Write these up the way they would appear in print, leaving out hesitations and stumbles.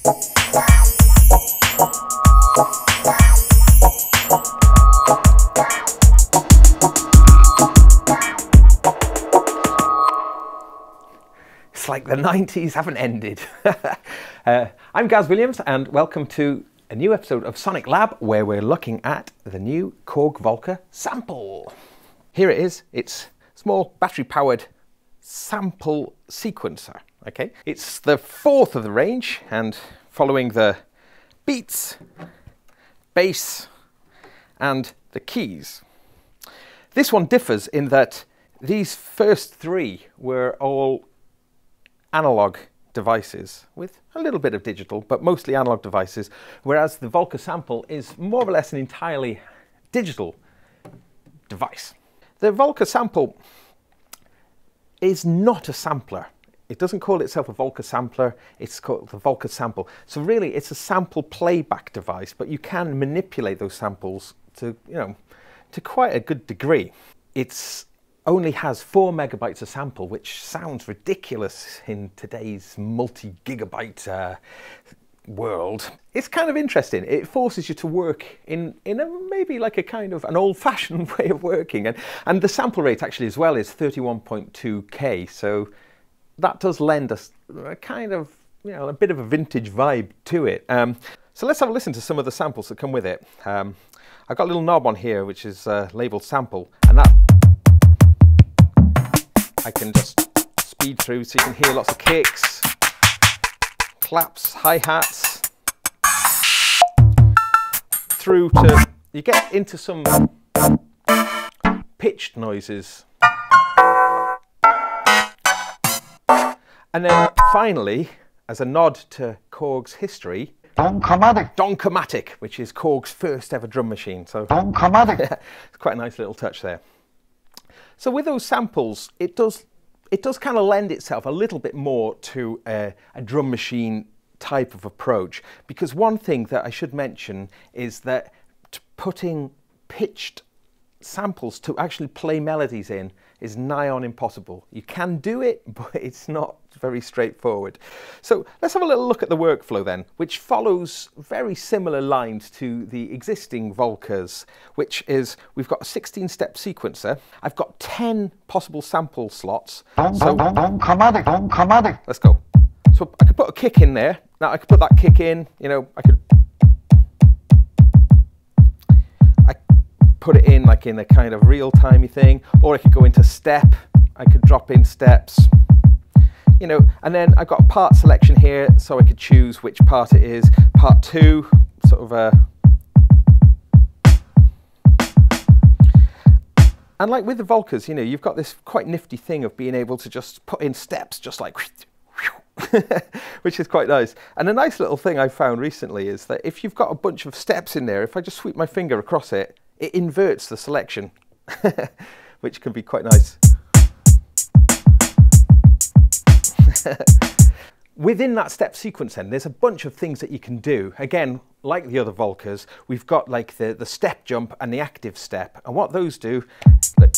It's like the 90s haven't ended. I'm Gaz WIlliams and welcome to a new episode of Sonic Lab where we're looking at the new Korg Volca sample. Here it is. It's a small battery-powered sample sequencer. Okay, it's the fourth of the range and following the beats, bass and the keys. This one differs in that these first three were all analog devices with a little bit of digital, but mostly analog devices, whereas the Volca sample is more or less an entirely digital device. The Volca sample is not a sampler. It doesn't call itself a Volca sampler, it's called the Volca sample. So really it's a sample playback device, but you can manipulate those samples to, to quite a good degree. It's only has 4 megabytes of sample, which sounds ridiculous in today's multi-gigabyte world. It's kind of interesting. It forces you to work in a maybe like a kind of an old-fashioned way of working, and the sample rate actually as well is 31.2K, so that does lend us a kind of a bit of a vintage vibe to it. So let's have a listen to some of the samples that come with it. I've got a little knob on here which is labeled sample, and that I can just speed through so you can hear lots of kicks, claps, hi-hats, through to, you get into some pitched noises. And then finally, as a nod to Korg's history, Donkomatic, which is Korg's first ever drum machine. So it's quite a nice little touch there. So with those samples, it does kind of lend itself a little bit more to a drum machine type of approach, because one thing that I should mention is that putting pitched samples to actually play melodies in is nigh on impossible. You can do it, but it's not very straightforward. So let's have a little look at the workflow then, which follows very similar lines to the existing Volcas, which is we've got a 16-step sequencer. I've got 10 possible sample slots. Let's go. So I could put a kick in there. Now I could put that kick in, I could put it in like in a kind of real-timey thing, or I could go into step. I could drop in steps, and then I've got a part selection here, so I could choose which part it is. Part 2, sort of and like with the Volcas, you've got this quite nifty thing of being able to just put in steps, just like which is quite nice. And a nice little thing I found recently is that if you've got a bunch of steps in there, if I just sweep my finger across it, it inverts the selection, which can be quite nice. Within that step sequence then, there's a bunch of things that you can do. Again, like the other Volcas, we've got like the step jump and the active step. And what those do, look,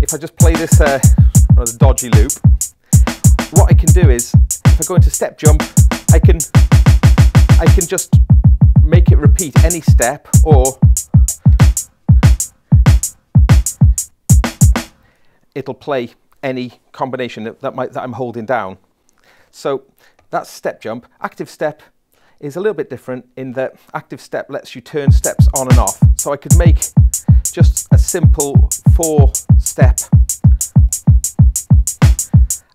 if I just play this rather dodgy loop, what I can do is, if I go into step jump, I can just make it repeat any step, or it'll play any combination that I'm holding down. So that's step jump. Active step is a little bit different in that active step lets you turn steps on and off. So I could make just a simple 4-step,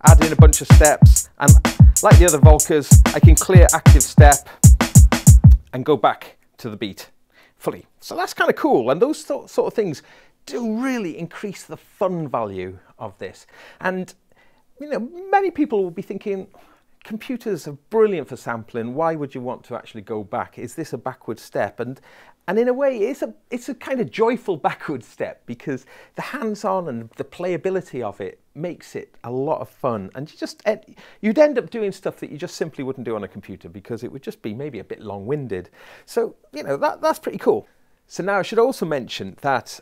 add in a bunch of steps, and like the other Volcas, I can clear active step and go back to the beat fully. So that's kind of cool, and those sort of things do really increase the fun value of this. And many people will be thinking, computers are brilliant for sampling, why would you want to actually go back? Is this a backward step? And in a way it's a kind of joyful backward step, because the hands-on and the playability of it makes it a lot of fun, and you'd end up doing stuff that you just simply wouldn't do on a computer, because it would just be maybe a bit long-winded. So that's pretty cool. So now I should also mention that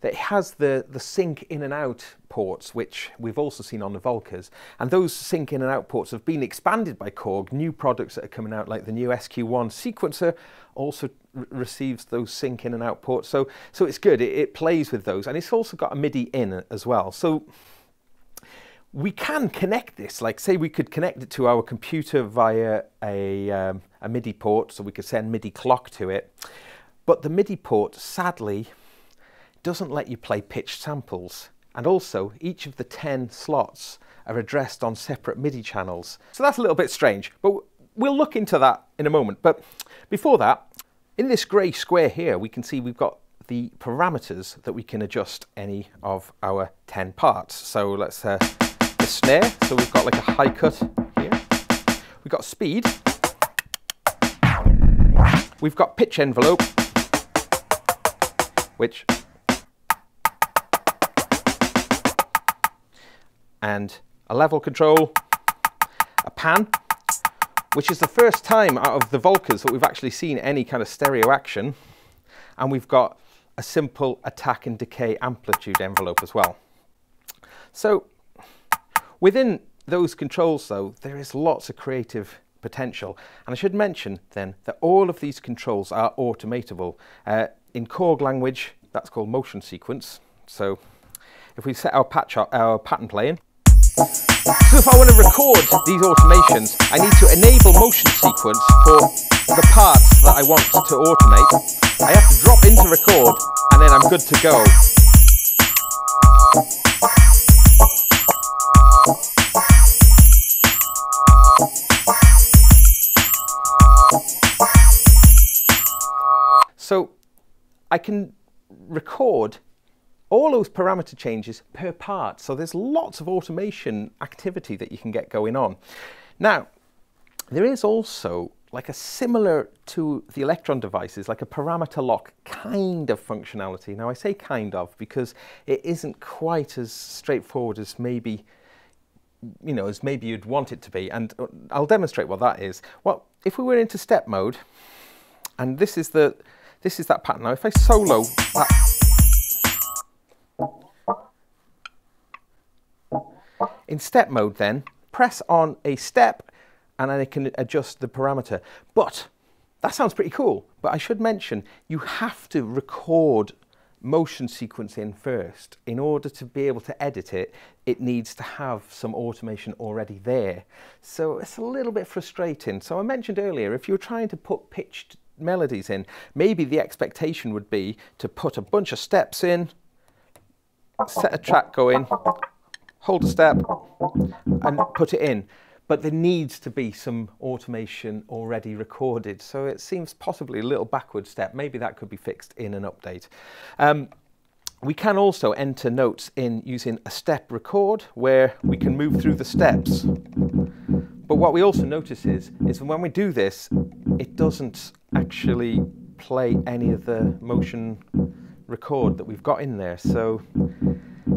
that it has the sync in and out ports, which we've also seen on the Volcas. And those sync in and out ports have been expanded by Korg. New products that are coming out, like the new SQ1 sequencer, also receives those sync in and out ports. So it's good. It plays with those. And it's also got a MIDI in as well. So we can connect this, like say we could connect it to our computer via a MIDI port, so we could send MIDI clock to it. But the MIDI port, sadly, doesn't let you play pitched samples. And also, each of the 10 slots are addressed on separate MIDI channels. So that's a little bit strange, but we'll look into that in a moment. But before that, in this grey square here, we can see we've got the parameters that we can adjust any of our 10 parts. So let's the snare, so we've got like a high cut here. We've got speed. We've got pitch envelope, which, and a level control, a pan, which is the first time out of the Volcas that we've actually seen any kind of stereo action. And we've got a simple attack and decay amplitude envelope as well. So within those controls though, there is lots of creative potential. And I should mention then that all of these controls are automatable. In Korg language, that's called motion sequence. So if we set our pattern playing, so if I want to record these automations, I need to enable motion sequence for the parts that I want to automate. I have to drop into record and then I'm good to go. So I can record all those parameter changes per part. So there's lots of automation activity that you can get going on. Now, there is also like a similar to the Electron devices, like a parameter lock kind of functionality. Now I say kind of because it isn't quite as straightforward as maybe, you know, as maybe you'd want it to be. And I'll demonstrate what that is. Well, if we were into step mode, and this is that pattern. Now if I solo that, in step mode then, press on a step and then I can adjust the parameter. But that sounds pretty cool. But I should mention, you have to record motion sequence in first. In order to be able to edit it, it needs to have some automation already there. So it's a little bit frustrating. So I mentioned earlier, if you're trying to put pitched melodies in, maybe the expectation would be to put a bunch of steps in, set a track going, hold a step and put it in. But there needs to be some automation already recorded. So it seems possibly a little backward step. Maybe that could be fixed in an update. We can also enter notes in using a step record where we can move through the steps. But what we also notice is when we do this, it doesn't actually play any of the motion record that we've got in there. So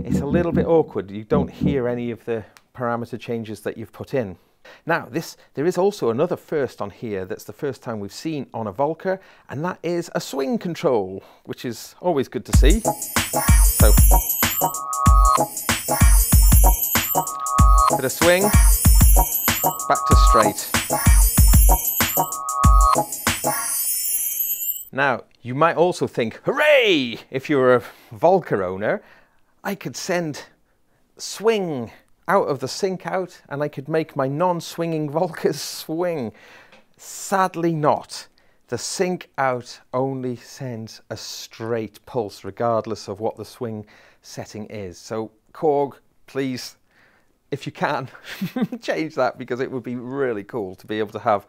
it's a little bit awkward. You don't hear any of the parameter changes that you've put in. Now there is also another first on here that's the first time we've seen on a Volca, and that is a swing control, which is always good to see. So bit of swing, back to straight. Now you might also think, hooray, if you're a Volca owner, I could send swing out of the sync out and I could make my non-swinging Volcas swing. Sadly not. The sync out only sends a straight pulse regardless of what the swing setting is. So Korg, please, if you can, change that, because it would be really cool to be able to have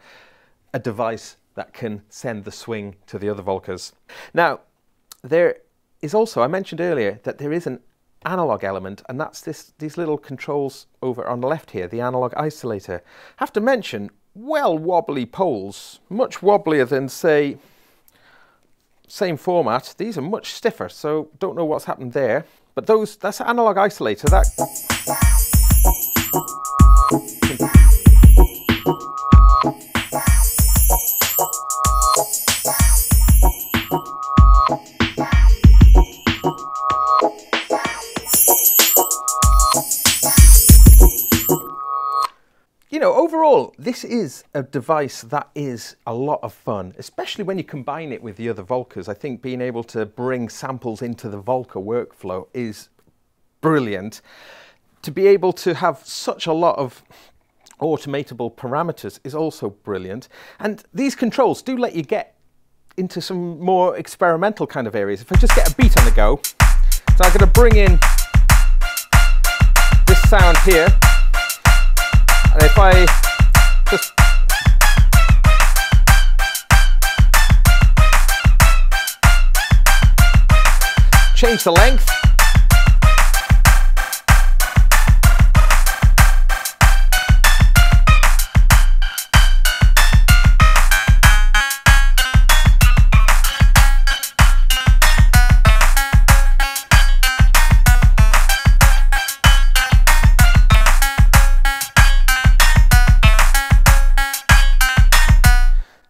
a device that can send the swing to the other Volcas. Now, there is also, I mentioned earlier that there is an analog element, and that's these little controls over on the left here, the analog isolator. I have to mention, well wobbly poles, much wobblier than, say, same format. These are much stiffer, so don't know what's happened there. But that's analog isolator. That this is a device that is a lot of fun, especially when you combine it with the other Volcas. I think being able to bring samples into the Volca workflow is brilliant. To be able to have such a lot of automatable parameters is also brilliant. And these controls do let you get into some more experimental kind of areas. If I just get a beat on the go, so I'm going to bring in this sound here, and if I just change the length,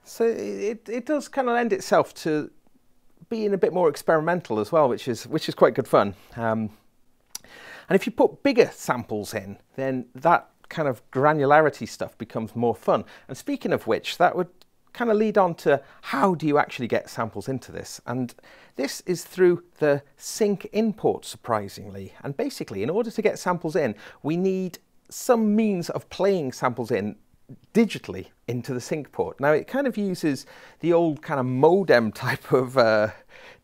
so it does kind of lend itself to being a bit more experimental as well, which is quite good fun. And if you put bigger samples in, then that kind of granularity stuff becomes more fun. And speaking of which, that would kind of lead on to how do you actually get samples into this? And this is through the sync import, surprisingly. And basically, in order to get samples in, we need some means of playing samples in digitally into the sync port. Now it kind of uses the old kind of modem type of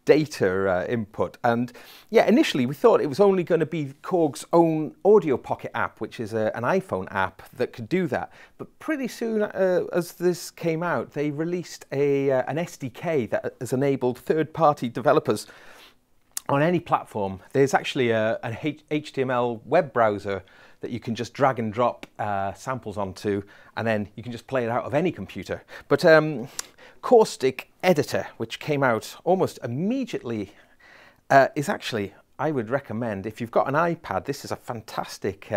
data input, and yeah, initially we thought it was only going to be Korg's own Audio Pocket app, which is an iPhone app that could do that. But pretty soon as this came out, they released an SDK that has enabled third-party developers on any platform. There's actually an HTML web browser that you can just drag and drop samples onto, and then you can just play it out of any computer. But Caustic Editor, which came out almost immediately, is actually, I would recommend, if you've got an iPad, this is a fantastic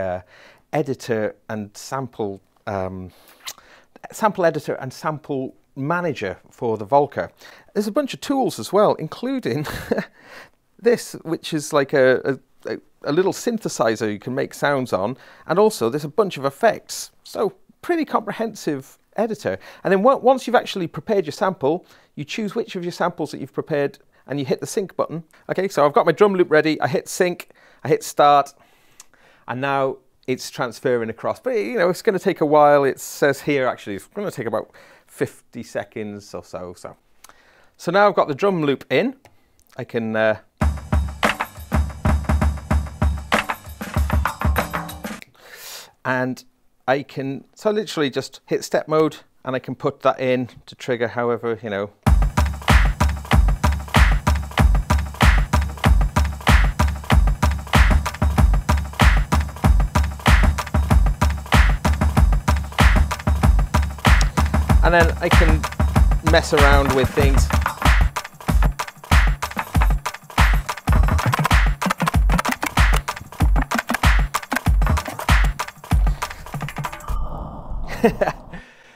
editor and sample editor and sample manager for the Volca. There's a bunch of tools as well, including this, which is like a little synthesizer you can make sounds on, and also there's a bunch of effects. So pretty comprehensive editor. And then once you've actually prepared your sample, you choose which of your samples that you've prepared and you hit the sync button. Okay, so I've got my drum loop ready, I hit sync, I hit start, and now it's transferring across. But you know, it's going to take a while. It says here actually it's going to take about 50 seconds or so. So now I've got the drum loop in. I can and I can, so literally just hit step mode and I can put that in to trigger however, you know. And then I can mess around with things.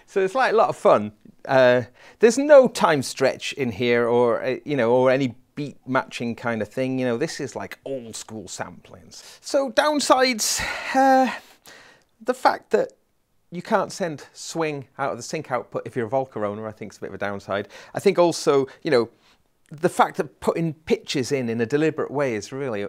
So it's like a lot of fun. There's no time stretch in here, or you know, or any beat matching kind of thing. You know, this is like old school samplings. So downsides, the fact that you can't send swing out of the sync output if you're a Volca owner, I think is a bit of a downside. I think also, you know, the fact that putting pitches in a deliberate way is really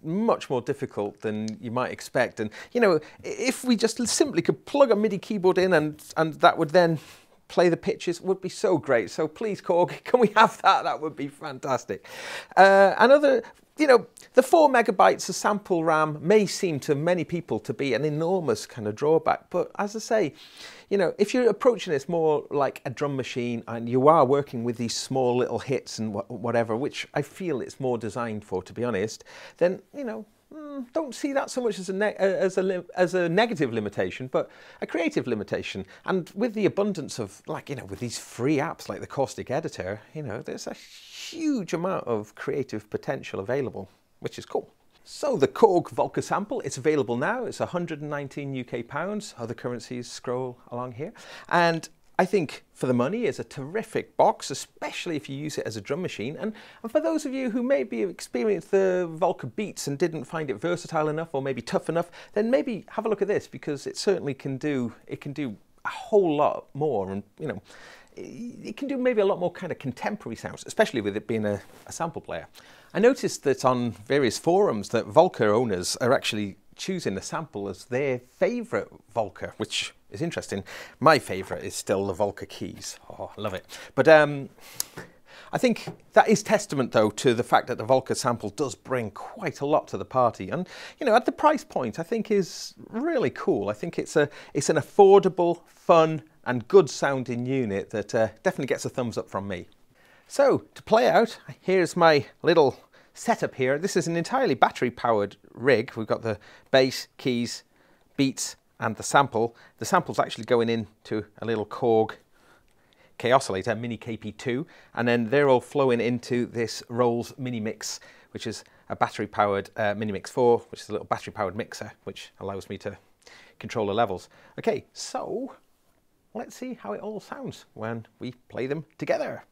much more difficult than you might expect. And you know, if we just simply could plug a MIDI keyboard in and that would then play the pitches, would be so great. So please, Korg, can we have that? That would be fantastic. Another, you know, the 4 megabytes of sample RAM may seem to many people to be an enormous kind of drawback, but as I say, you know, if you're approaching this more like a drum machine and you are working with these small little hits and whatever, which I feel it's more designed for, to be honest, then, you know, don't see that so much as a negative limitation, but a creative limitation. And with the abundance of, like, you know, with these free apps like the Caustic Editor, you know, there's a huge amount of creative potential available, which is cool. So the Korg Volca sample, it's available now. It's 119 UK pounds. Other currencies scroll along here. And I think for the money it's a terrific box, especially if you use it as a drum machine. And for those of you who maybe have experienced the Volca beats and didn't find it versatile enough or maybe tough enough, then maybe have a look at this, because it certainly can do a whole lot more, and you know, it can do maybe a lot more kind of contemporary sounds, especially with it being a sample player. I noticed that on various forums that Volca owners are actually choosing the sample as their favourite Volca, which is interesting. My favourite is still the Volca keys. Oh, I love it. But I think that is testament, though, to the fact that the Volca sample does bring quite a lot to the party, and you know, at the price point, I think is really cool. I think it's an affordable, fun, and good sounding unit that definitely gets a thumbs up from me. So to play out, here's my little setup here. This is an entirely battery powered rig. We've got the bass, keys, beats, and the sample. The sample's actually going into a little Korg Isolator Mini KP2, and then they're all flowing into this Rolls Mini Mix, which is a battery powered Mini Mix 4, which is a little battery powered mixer, which allows me to control the levels. Okay, so let's see how it all sounds when we play them together.